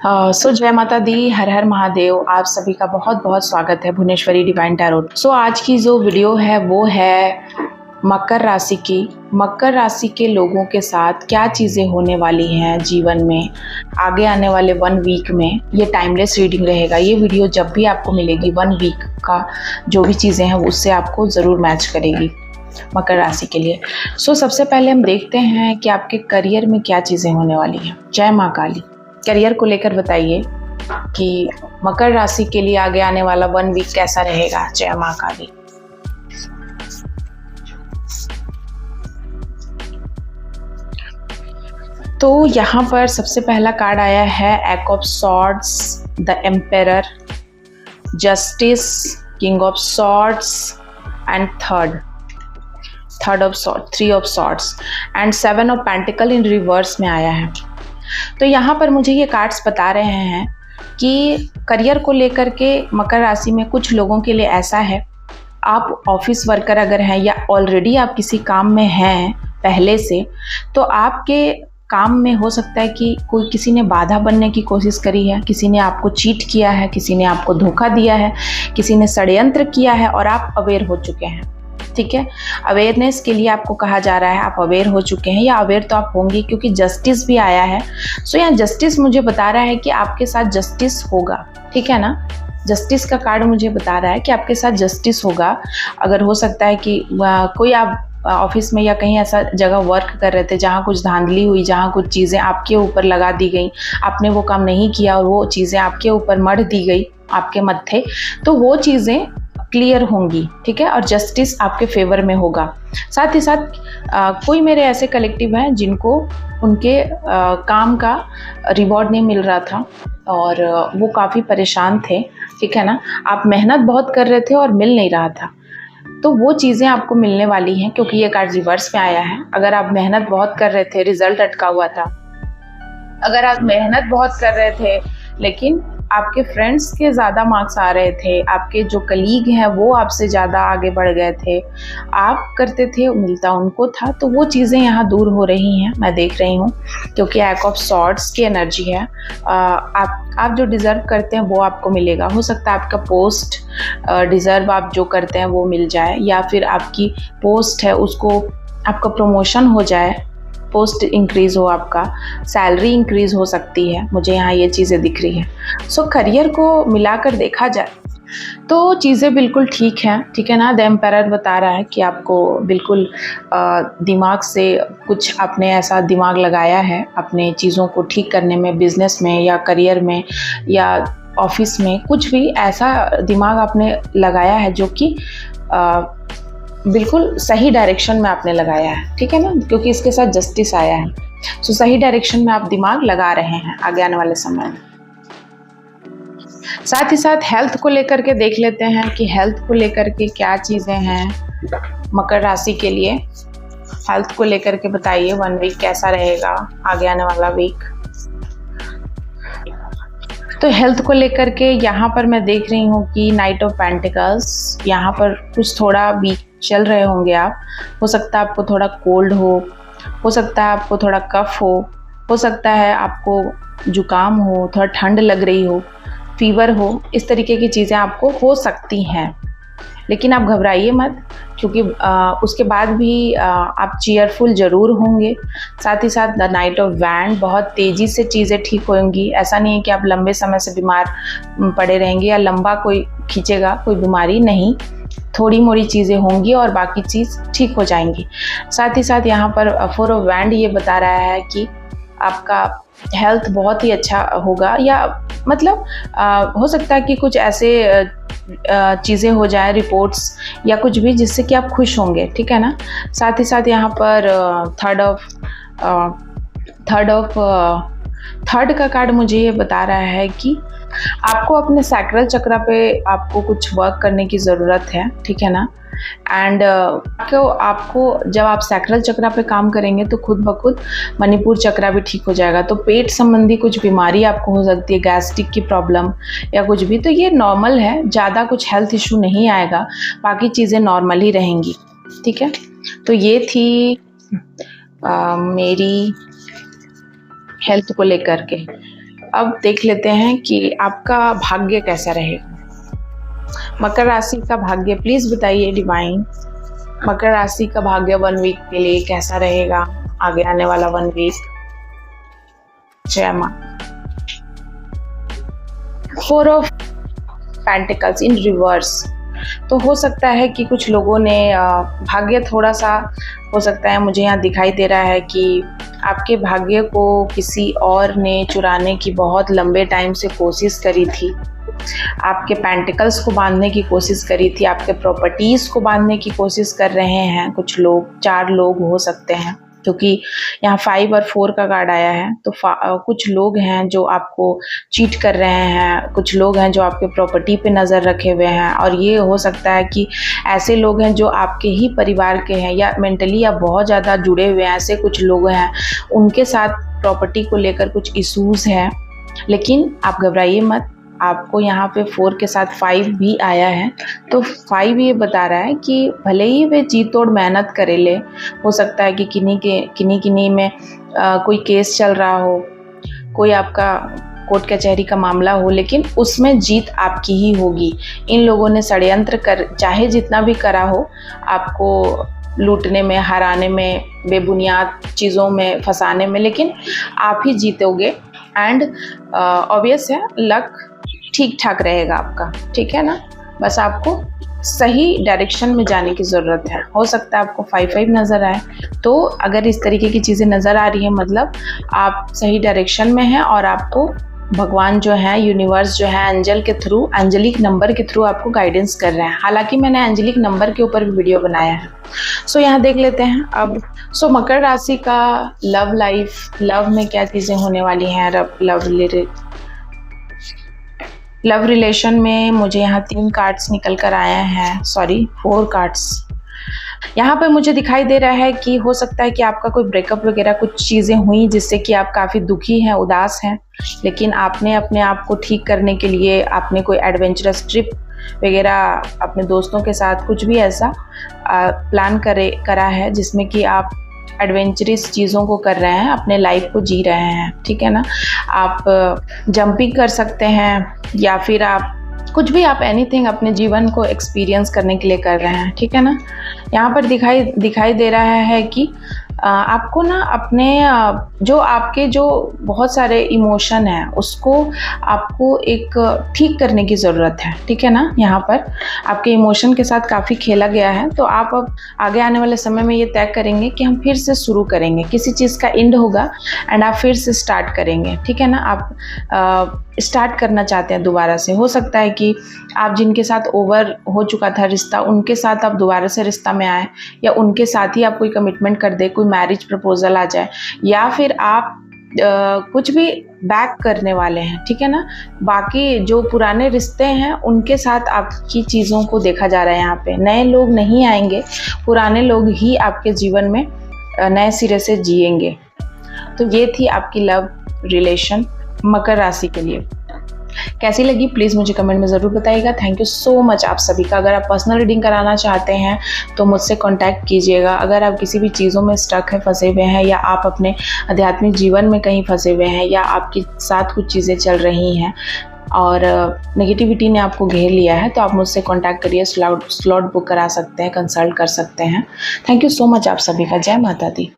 जय माता दी, हर हर महादेव। आप सभी का बहुत बहुत स्वागत है भुवनेश्वरी डिवाइन टैरोट। आज की जो वीडियो है वो है मकर राशि की। मकर राशि के लोगों के साथ क्या चीज़ें होने वाली हैं जीवन में आगे आने वाले 1 वीक में। ये टाइमलेस रीडिंग रहेगा। ये वीडियो जब भी आपको मिलेगी 1 वीक का जो भी चीज़ें हैं उससे आपको ज़रूर मैच करेगी मकर राशि के लिए। सबसे पहले हम देखते हैं कि आपके करियर में क्या चीज़ें होने वाली हैं। जय माँ काली। करियर को लेकर बताइए कि मकर राशि के लिए आगे आने वाला 1 वीक कैसा रहेगा। जय माँ काली। तो यहाँ पर सबसे पहला कार्ड आया है एक of swords, the emperor, justice, king of swords and third of sword, 3 of swords and 7 of pentacle in reverse में आया है। तो यहाँ पर मुझे ये कार्ड्स बता रहे हैं कि करियर को लेकर के मकर राशि में कुछ लोगों के लिए ऐसा है, आप ऑफिस वर्कर अगर हैं या ऑलरेडी आप किसी काम में हैं पहले से, तो आपके काम में हो सकता है कि कोई किसी ने बाधा बनने की कोशिश करी है, किसी ने आपको चीट किया है, किसी ने आपको धोखा दिया है, किसी ने षड्यंत्र किया है और आप अवेयर हो चुके हैं। ठीक है, अवेयरनेस के लिए आपको कहा जा रहा है, आप अवेयर हो चुके हैं या अवेयर तो आप होंगे क्योंकि जस्टिस भी आया है। यहाँ जस्टिस मुझे बता रहा है कि आपके साथ जस्टिस होगा। ठीक है ना, जस्टिस का कार्ड मुझे बता रहा है कि आपके साथ जस्टिस होगा। अगर हो सकता है कि कोई आप ऑफिस में या कहीं ऐसा जगह वर्क कर रहे थे जहाँ कुछ धांधली हुई, जहाँ कुछ चीज़ें आपके ऊपर लगा दी गई, आपने वो काम नहीं किया और वो चीज़ें आपके ऊपर मढ़ दी गई आपके मत्थे, तो वो चीज़ें क्लियर होंगी। ठीक है, और जस्टिस आपके फेवर में होगा। साथ ही साथ कोई मेरे ऐसे कलेक्टिव हैं जिनको उनके काम का रिवॉर्ड नहीं मिल रहा था और वो काफ़ी परेशान थे। ठीक है ना, आप मेहनत बहुत कर रहे थे और मिल नहीं रहा था, तो वो चीज़ें आपको मिलने वाली हैं क्योंकि ये कार्ड रिवर्स में आया है। अगर आप मेहनत बहुत कर रहे थे, रिजल्ट अटका हुआ था, अगर आप मेहनत बहुत कर रहे थे लेकिन आपके फ्रेंड्स के ज़्यादा मार्क्स आ रहे थे, आपके जो कलीग हैं वो आपसे ज़्यादा आगे बढ़ गए थे, आप करते थे मिलता उनको था, तो वो चीज़ें यहाँ दूर हो रही हैं, मैं देख रही हूँ, क्योंकि एक ऑफ सॉर्ड्स की एनर्जी है। आप जो डिज़र्व करते हैं वो आपको मिलेगा। हो सकता है आपका पोस्ट डिज़र्व आप जो करते हैं वो मिल जाए, या फिर आपकी पोस्ट है उसको आपका प्रमोशन हो जाए, पोस्ट इंक्रीज़ हो, आपका सैलरी इंक्रीज़ हो सकती है। मुझे यहाँ ये चीज़ें दिख रही है। करियर को मिलाकर देखा जाए तो चीज़ें बिल्कुल ठीक हैं। ठीक है ना, द एम्पायर बता रहा है कि आपको बिल्कुल दिमाग से कुछ आपने ऐसा दिमाग लगाया है अपने चीज़ों को ठीक करने में, बिजनेस में या करियर में या ऑफिस में, कुछ भी ऐसा दिमाग आपने लगाया है जो कि बिल्कुल सही डायरेक्शन में आपने लगाया है। ठीक है ना, क्योंकि इसके साथ जस्टिस आया है। सही डायरेक्शन में आप दिमाग लगा रहे हैं आगे आने वाले समय में। साथ ही साथ हेल्थ को लेकर के देख लेते हैं कि हेल्थ को लेकर के क्या चीज़ें हैं मकर राशि के लिए। हेल्थ को लेकर के बताइए 1 वीक कैसा रहेगा आगे आने वाला वीक। तो हेल्थ को लेकर के यहाँ पर मैं देख रही हूँ कि नाइट ऑफ पेंटिकल्स, यहाँ पर कुछ थोड़ा वीक चल रहे होंगे आप। हो सकता है आपको थोड़ा कोल्ड हो सकता है आपको थोड़ा कफ हो सकता है आपको जुकाम हो, थोड़ा ठंड लग रही हो, फीवर हो, इस तरीके की चीज़ें आपको हो सकती हैं। लेकिन आप घबराइए मत, क्योंकि उसके बाद भी आप चीयरफुल ज़रूर होंगे। साथ ही साथ द नाइट ऑफ वैंड, बहुत तेज़ी से चीज़ें ठीक होंगी। ऐसा नहीं है कि आप लंबे समय से बीमार पड़े रहेंगे या लंबा कोई खींचेगा, कोई बीमारी नहीं, थोड़ी मोड़ी चीज़ें होंगी और बाकी चीज़ ठीक हो जाएंगी। साथ ही साथ यहाँ पर 4 ऑफ वैंड ये बता रहा है कि आपका हेल्थ बहुत ही अच्छा होगा, या मतलब हो सकता है कि कुछ ऐसे चीज़ें हो जाए, रिपोर्ट्स या कुछ भी, जिससे कि आप खुश होंगे। ठीक है ना। साथ ही साथ यहाँ पर थर्ड का कार्ड मुझे ये बता रहा है कि आपको अपने सैक्रल चक्र पे आपको कुछ वर्क करने की ज़रूरत है। ठीक है ना। एंड आपको जब आप सैक्रल चक्र पे काम करेंगे तो खुद ब खुद मणिपुर चक्र भी ठीक हो जाएगा। तो पेट संबंधी कुछ बीमारी आपको हो सकती है, गैस्ट्रिक की प्रॉब्लम या कुछ भी, तो ये नॉर्मल है, ज़्यादा कुछ हेल्थ इशू नहीं आएगा, बाकी चीज़ें नॉर्मल ही रहेंगी। ठीक है, तो ये थी मेरी हेल्थ को लेकर के। अब देख लेते हैं कि आपका भाग्य कैसा रहेगा। मकर राशि का भाग्य प्लीज बताइए डिवाइन। मकर राशि का भाग्य 1 वीक के लिए कैसा रहेगा, आगे आने वाला 1 वीक। जय मां। 4 ऑफ पेंटिकल्स इन रिवर्स। तो हो सकता है कि कुछ लोगों ने भाग्य थोड़ा सा, हो सकता है मुझे यहाँ दिखाई दे रहा है कि आपके भाग्य को किसी और ने चुराने की बहुत लंबे टाइम से कोशिश करी थी। आपके पेंटिकल्स को बांधने की कोशिश करी थी, आपके प्रॉपर्टीज़ को बांधने की कोशिश कर रहे हैं कुछ लोग। 4 लोग हो सकते हैं क्योंकि यहाँ 5 और 4 का कार्ड आया है। तो कुछ लोग हैं जो आपको चीट कर रहे हैं, कुछ लोग हैं जो आपके प्रॉपर्टी पे नज़र रखे हुए हैं, और ये हो सकता है कि ऐसे लोग हैं जो आपके ही परिवार के हैं या मेंटली या बहुत ज़्यादा जुड़े हुए हैं। ऐसे कुछ लोग हैं, उनके साथ प्रॉपर्टी को लेकर कुछ इश्यूज़ हैं। लेकिन आप घबराइए मत, आपको यहाँ पे 4 के साथ 5 भी आया है। तो 5 ये बता रहा है कि भले ही वे जी तोड़ मेहनत करे ले, हो सकता है कि किन्हीं में कोई केस चल रहा हो, कोई आपका कोर्ट कचहरी का मामला हो, लेकिन उसमें जीत आपकी ही होगी। इन लोगों ने षड्यंत्र कर चाहे जितना भी करा हो, आपको लूटने में, हराने में, बेबुनियाद चीज़ों में फंसाने में, लेकिन आप ही जीतोगे। एंड ऑब्वियस है लक ठीक ठाक रहेगा आपका, ठीक है ना। बस आपको सही डायरेक्शन में जाने की ज़रूरत है। हो सकता है आपको 5-5 नज़र आए, तो अगर इस तरीके की चीज़ें नज़र आ रही है मतलब आप सही डायरेक्शन में हैं और आपको भगवान जो है, यूनिवर्स जो है, एंजल के थ्रू, एंजेलिक नंबर के थ्रू आपको गाइडेंस कर रहे हैं। हालांकि मैंने एंजेलिक नंबर के ऊपर भी वीडियो बनाया है। सो यहाँ देख लेते हैं अब। मकर राशि का लव लाइफ, लव में क्या चीज़ें होने वाली हैं। लव रिलेशन में मुझे यहाँ 3 कार्ड्स निकल कर आए हैं, 4 कार्ड्स। यहाँ पर मुझे दिखाई दे रहा है कि हो सकता है कि आपका कोई ब्रेकअप वगैरह कुछ चीज़ें हुई जिससे कि आप काफ़ी दुखी हैं, उदास हैं, लेकिन आपने अपने आप को ठीक करने के लिए आपने कोई एडवेंचरस ट्रिप वगैरह अपने दोस्तों के साथ कुछ भी ऐसा प्लान करा है जिसमें कि आप एडवेंचरस चीज़ों को कर रहे हैं, अपने लाइफ को जी रहे हैं, ठीक है ना। आप जंपिंग कर सकते हैं या फिर आप कुछ भी, आप एनीथिंग अपने जीवन को एक्सपीरियंस करने के लिए कर रहे हैं, ठीक है ना। यहाँ पर दिखाई दे रहा है कि आपको ना अपने जो आपके जो बहुत सारे इमोशन हैं उसको आपको एक ठीक करने की ज़रूरत है, ठीक है ना। यहाँ पर आपके इमोशन के साथ काफ़ी खेला गया है, तो आप अब आगे आने वाले समय में ये तय करेंगे कि हम फिर से शुरू करेंगे, किसी चीज़ का एंड होगा एंड आप फिर से स्टार्ट करेंगे, ठीक है ना। आप स्टार्ट करना चाहते हैं दोबारा से। हो सकता है कि आप जिनके साथ ओवर हो चुका था रिश्ता, उनके साथ आप दोबारा से रिश्ता में आए, या उनके साथ ही आप कोई कमिटमेंट कर दे, कोई मैरिज प्रपोजल आ जाए, या फिर आप कुछ भी बैक करने वाले हैं, ठीक है ना। बाकी जो पुराने रिश्ते हैं उनके साथ आपकी चीज़ों को देखा जा रहा है। यहाँ पे नए लोग नहीं आएंगे, पुराने लोग ही आपके जीवन में नए सिरे से जिएंगे। तो ये थी आपकी लव रिलेशन मकर राशि के लिए। कैसी लगी प्लीज़ मुझे कमेंट में ज़रूर बताइएगा। थैंक यू सो मच आप सभी का। अगर आप पर्सनल रीडिंग कराना चाहते हैं तो मुझसे कांटेक्ट कीजिएगा। अगर आप किसी भी चीज़ों में स्टक है, फंसे हुए हैं, या आप अपने आध्यात्मिक जीवन में कहीं फंसे हुए हैं, या आपके साथ कुछ चीज़ें चल रही हैं और नेगेटिविटी ने आपको घेर लिया है, तो आप मुझसे कांटेक्ट करिए, स्लॉट बुक करा सकते हैं, कंसल्ट कर सकते हैं। थैंक यू सो मच आप सभी का। जय माता दी।